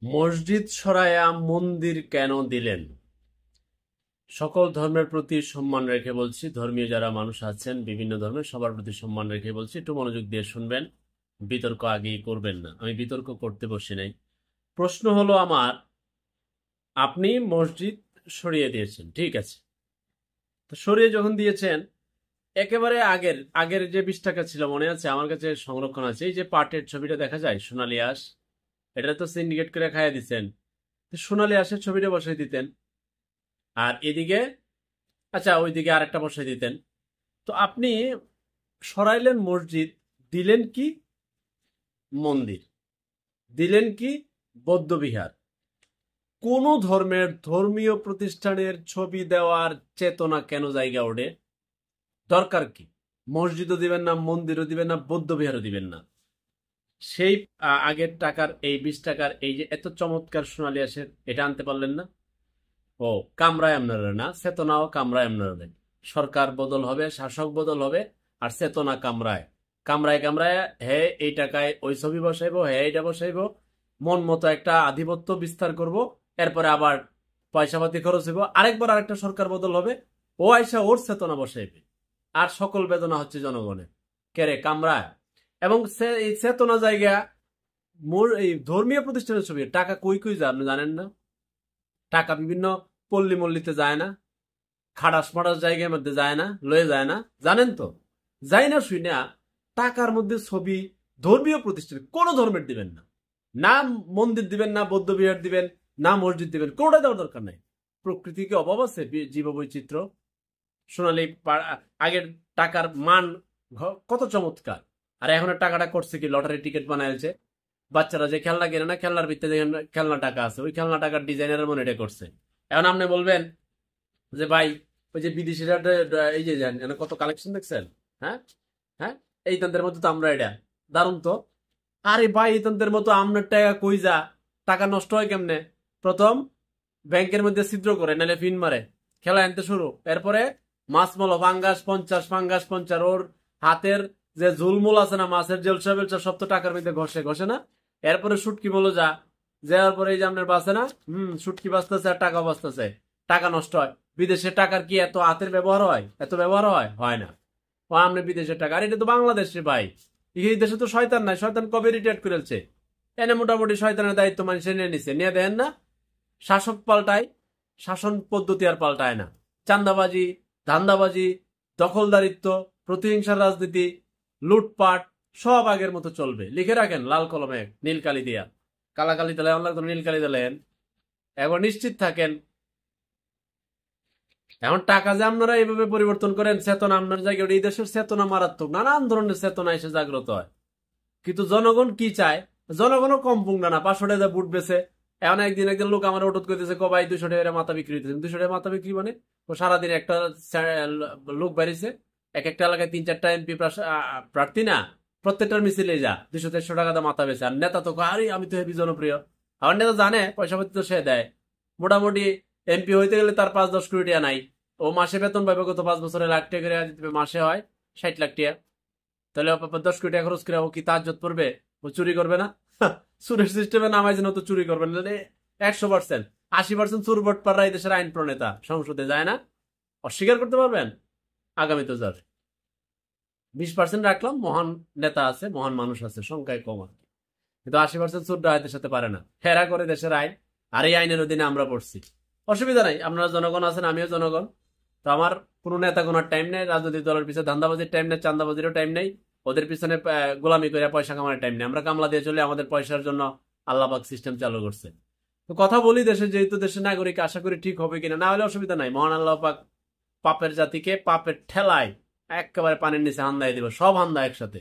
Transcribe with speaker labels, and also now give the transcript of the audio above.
Speaker 1: মসজিদ সরায়া মন্দির কেন দিলেন? সকল ধর্মের প্রতি সম্মান রেখে বলছি, ধর্মীয় যারা মানুষ আছেন বিভিন্ন ধর্মের সবার প্রতি সম্মান রেখে বলছি, একটু মনোযোগ দিয়ে শুনবেন। বিতর্ক আগেই করবেন না, আমি বিতর্ক করতে বসি নাই। প্রশ্ন হলো আমার, আপনি মসজিদ সরিয়ে দিয়েছেন, ঠিক আছে। তো সরিয়ে যখন দিয়েছেন, একেবারে আগের আগের যে 20 টাকা ছিল মনে আছে? আমার কাছে সংরক্ষণ আছে, এই যে পাটের ছবিটা দেখা যায় সোনালী আঁশ, এটা তো সিন্ডিকেট করে খাইয়ে দিচ্ছেন। সোনালী আঁশের ছবিটা বসাই দিতেন, আর এদিকে আচ্ছা ওইদিকে আরেকটা বসাই দিতেন। তো আপনি সরাইলেন মসজিদ, দিলেন কি মন্দির, দিলেন কি বৌদ্ধবিহার। কোন ধর্মের ধর্মীয় প্রতিষ্ঠানের ছবি দেওয়ার চেতনা কেন জায়গা ওঠে? দরকার কি? মসজিদও দিবেন না, মন্দিরও দিবেন না, বৌদ্ধবিহারও দিবেন না। সেই আগের টাকার এই 20 টাকার এই যে এত চমৎকার সোনালী আসে, এটা আনতে পারলেন না? ও, কামরায় আপনারা না, চেতনাও কামরায় আপনারা দেন। সরকার বদল হবে, শাসক বদল হবে, আর চেতনা কামরায় কামরায় কামরায় হে এই টাকায় ওই ছবি বসাইবো, হে এইটা বসাইবো, মন মতো একটা আধিপত্য বিস্তার করব। এরপরে আবার পয়সাপাতি খরচ হইব, আরেকবার আরেকটা সরকার বদল হবে, ও আইসা ওর চেতনা বসাইবে। আর সকল বেদনা হচ্ছে জনগণের, কেরে কামরায়। এবং এই চেতনা জায়গা এই ধর্মীয় প্রতিষ্ঠানের ছবি টাকা কই কই যায় আপনি জানেন না? টাকা বিভিন্ন পল্লী মল্লিতে যায় না, খাটাস মাটাস জায়গার মধ্যে যায় না, লয়ে যায় না, জানেন তো? যাই না শুই না, টাকার মধ্যে ছবি ধর্মীয় প্রতিষ্ঠান কোন ধর্মের দিবেন না। না মন্দির দিবেন, না বৌদ্ধ বিহার দিবেন, না মসজিদ দিবেন, কোনটাই দেওয়ার দরকার নাই। প্রকৃতিকে অভাব আছে জীব বৈচিত্র্য। সোনালী আগের টাকার মান কত চমৎকার, আর এখন টাকাটা করছে কি লটারি টিকিট বানাইছে। বাচ্চারা যে খেলনা কেনে না, খেলনার ভিতরে খেলনা টাকা আছে, ওই খেলনা টাকার ডিজাইনের মনে এটা করছে। এখন আপনি বলবেন যে ভাই, ওই যে বিদেশিরা এই যে কত কালেকশন দেখছেন, হ্যাঁ হ্যাঁ, এই তন্ত্রের মতো তো আমরা এটা দারুণ তো। আরে ভাই, এই তন্ত্রের মতো আপনার টাকা কই যা, টাকা নষ্ট হয় কেমনে? প্রথম ব্যাংকের মধ্যে ছিদ্র করে, নাহলে ফিন মারে, খেলা আনতে শুরু। এরপরে মাছ মল ফাঙ্গাস 50, ফাঙ্গাস 50, ওর হাতের যে ঝুলমুল আছে না, মাছের জেলসা বেলসা সব তো টাকার মধ্যে ঘষে ঘষে না। এরপরে শুটকি মলো যা, যাওয়ার পরে এই যে আপনার বাঁচে না, শুটকি বাঁচতেছে আর টাকা বাঁচতেছে, টাকা নষ্ট হয়। বিদেশের টাকার কি এত হাতের ব্যবহার হয়? এত ব্যবহার হয়? হয় না। ও আপনি বিদেশের টাকা, আর এটা তো বাংলাদেশে ভাই। এই দেশে তো শয়তান নাই, শয়তান কবে রিটায়ার করেছে। এনে মোটামুটি শয়তানের দায়িত্ব মানুষের নিয়ে নিছে, নিয়ে দেন না। শাসক পাল্টায়, শাসন পদ্ধতি আর পাল্টায় না। চান্দাবাজি, ধান্দাবাজি, দখলদারিত্ব, প্রতিহিংসার রাজনীতি, লুটপাট সব আগের মতো চলবে। লিখে রাখেন লাল কলমে নীল কালি দিয়া, কালাকালি দিলে আল্লাহ নীল কালি দিলেন। এখন নিশ্চিত থাকেন, এখন টাকা যে আপনারা এইভাবে পরিবর্তন করেন, চেতনা আপনার জায়গায় এই দেশের চেতনা মারাত্মক, নানান ধরনের চেতনা এসে জাগ্রত হয়। কিন্তু জনগণ কি চায়? জনগণও কম পুঙ্গা না, 500 টাকা বুট বেছে। এখন একদিন একজন লোক আমার ওটুত করতেছে, ভাই 200 টাকা মাথা বিক্রি হইতেছে। 200 টাকা মাথা বিক্রি মানে ও সারাদিন একটা লোক বাড়িছে, এক একটা এলাকায় 3-4টা এমপি প্রার্থী না, প্রত্যেকটার মিছিলে যা 200-400 টাকা দিয়ে মাথা বেছে। আর নেতা তো আরে আমি তো হেবি জনপ্রিয়। আমার নেতা জানে পয়সা পাতি তো সে দেয়। মোটামুটি এমপি হইতে গেলে তার 5-10 কোটি টাকা নাই। ও মাসে বেতন পাবে কত? 5 বছরে লাখ টাকা করে দিতে হবে, মাসে হয় 60 লাখ টাকা। তাহলে 10 কোটি টাকা খরচ করে ও কি তাজ্জত পড়বে? ও চুরি করবে না? চুরির সিস্টেমে নামাইছে না তো চুরি করবে না? 100%, 80% চুর বটপাররা এই দেশের আইন প্রণেতা, সংসদে যায় না। অস্বীকার করতে পারবেন? আগামী তো যার 20% রাখলাম, মহান নেতা আছে, মহান মানুষ আছে, সংখ্যায় কম আর কি। কিন্তু 80% চুরটা এদের সাথে পারে না, হেরা করে দেশের আইন। আর এই আইনের অধীনে আমরা পড়ছি, অসুবিধা নাই। আপনারা জনগণ আছেন, আমিও জনগণ। তো আমার কোনো নেতা কোনো টাইম নেই, রাজনৈতিক দলের পিছনে ধান্দাবাজির টাইম নেই, চান্দাবাজিরও টাইম নেই, ওদের পিছনে গোলামি করে পয়সা কামানোর টাইম নেই। আমরা কামলা দিয়ে চলে, আমাদের পয়সার জন্য আল্লাহবাক সিস্টেম চালু করছে। তো কথা বলি দেশে, যেহেতু দেশের নাগরিক, আশা করি ঠিক হবে কিনা, না হলে অসুবিধা নাই। মহান আল্লাহ পাক পাপের জাতিকে পাপের ঠেলায় একেবারে পানির নিচে হান্দাই দিব, সব হান্দা একসাথে।